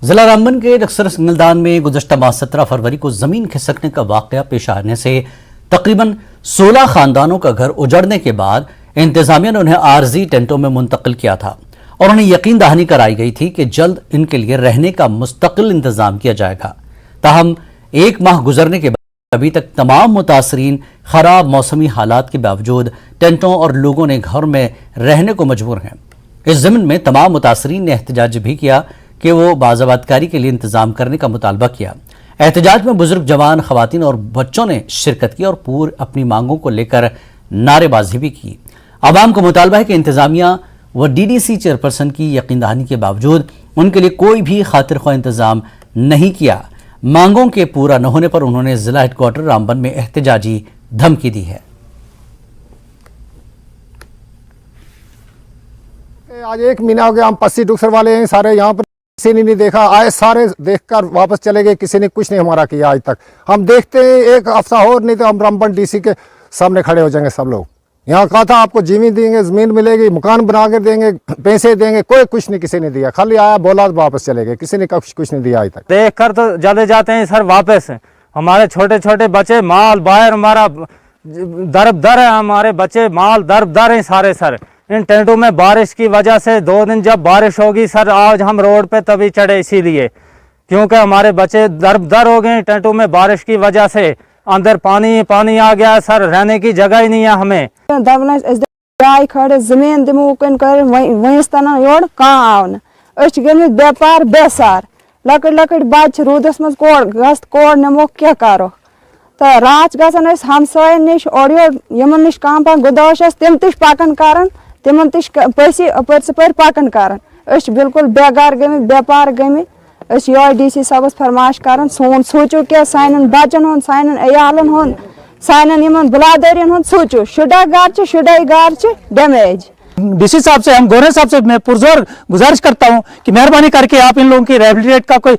जिला रामबन के अक्सर सिंगलदान में गुज़श्ता माह 17 फरवरी को जमीन खिसकने का वाकया पेश आने से तकरीबन 16 खानदानों का घर उजड़ने के बाद इंतजामिया ने उन्हें आरजी टेंटों में मुंतकिल किया था और उन्हें यकीन दहानी कराई गई थी कि जल्द इनके लिए रहने का मुस्तकिल इंतजाम किया जाएगा। ताहम 1 माह गुजरने के बाद अभी तक तमाम मुतासरीन खराब मौसमी हालात के बावजूद टेंटों और लोगों ने घर में रहने को मजबूर हैं। इस ज़मीन में तमाम मुतासरीन ने एहतजाज भी किया कि वो बाज़ाबातकारी के लिए इंतजाम करने का मुतालबा किया। एहतजाज में बुजुर्ग, जवान, खवातीन और बच्चों ने शिरकत की और अपनी मांगों को लेकर नारेबाजी भी की। आवाम का मुतालबा है कि इंतजामिया व DDC चेयरपर्सन की यकीन दहानी के बावजूद उनके लिए कोई भी खातिर ख्वाह इंतजाम नहीं किया। मांगों के पूरा न होने पर उन्होंने जिला हेडक्वार्टर रामबन में एहतजाजी धमकी दी है। आज 1 महीना हो गया, हम 80 डुक्सर वाले हैं सारे, यहाँ पर किसी ने नहीं देखा। आए सारे देखकर वापस चले गए, किसी ने कुछ नहीं हमारा किया आज तक। हम देखते हैं 1 हफ्ता और नहीं तो हम रामबन DC के सामने खड़े हो जाएंगे सब लोग। यहाँ कहा था आपको जमीन देंगे, जमीन मिलेगी, मकान बना कर देंगे, पैसे देंगे, कोई कुछ नहीं, किसी ने दिया। खाली आया, बोला, वापस चले गए, किसी ने कुछ नहीं दिया आज तक। देख कर तो चले जाते हैं सर वापस। हमारे छोटे छोटे बच्चे माल बाहर, हमारा दर है, हमारे बच्चे माल दर हैं सारे सर। इन टेंटों में बारिश की वजह से 2 दिन जब बारिश होगी सर, आज हम रोड पे तभी चढ़े इसीलिए, क्योंकि हमारे बच्चे दर हो गए टेंटों में बारिश की वजह से। अंदर पानी आ गया सर, रहने की जगह ही नहीं है हमें। जमीन दिमो वहींस तना योर कहाँ आवन गमित व्यापार बेसार लकड़ लकड़ बच्चे रूदस मज कोड़ नमो क्या करो तो रात गसन हमसायन निश और यमन निश काम पान गुदाश तम तिश पकन कर तिमन तिश पैसे अपर सपर पकन कर बिल्कुल बेगार गमित व्यापार गमित DC साहबस फरमाश कर सोन सोचो क्या सान बचन हूं सान अयालन हूं सान बुलादरियन हूं सोचो शुडाई गार डैमेज। DC साहब से, हम गवर्नर साहब से मैं पुरजोर गुजारिश करता हूं कि मेहरबानी करके आप इन लोगों की रिहेबिलिटेट का कोई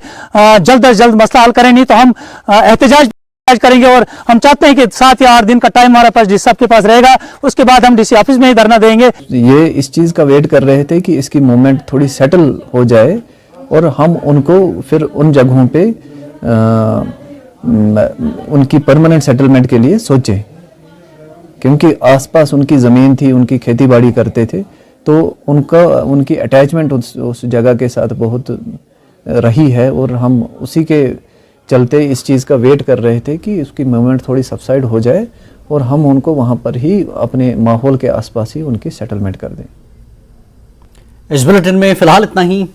जल्द अज जल्द मसला हल करें, नहीं तो हम एहतजाज करेंगे। और हम चाहते हैं कि 7 या 8 दिन का टाइम हमारे पास DC साहब के पास रहेगा, उसके बाद हम DC ऑफिस में ही धरना देंगे। ये इस चीज़ का वेट कर रहे थे कि इसकी मूवमेंट थोड़ी सेटल हो जाए और हम उनको फिर उन जगहों पे उनकी परमानेंट सेटलमेंट के लिए सोचें, क्योंकि आसपास उनकी ज़मीन थी, उनकी खेती बाड़ी करते थे, तो उनकी अटैचमेंट उस जगह के साथ बहुत रही है और हम उसी के चलते इस चीज़ का वेट कर रहे थे कि उसकी मूवमेंट थोड़ी सबसाइड हो जाए और हम उनको वहाँ पर ही अपने माहौल के आसपास ही उनकी सेटलमेंट कर दें। इस बुलेटिन में फिलहाल इतना ही।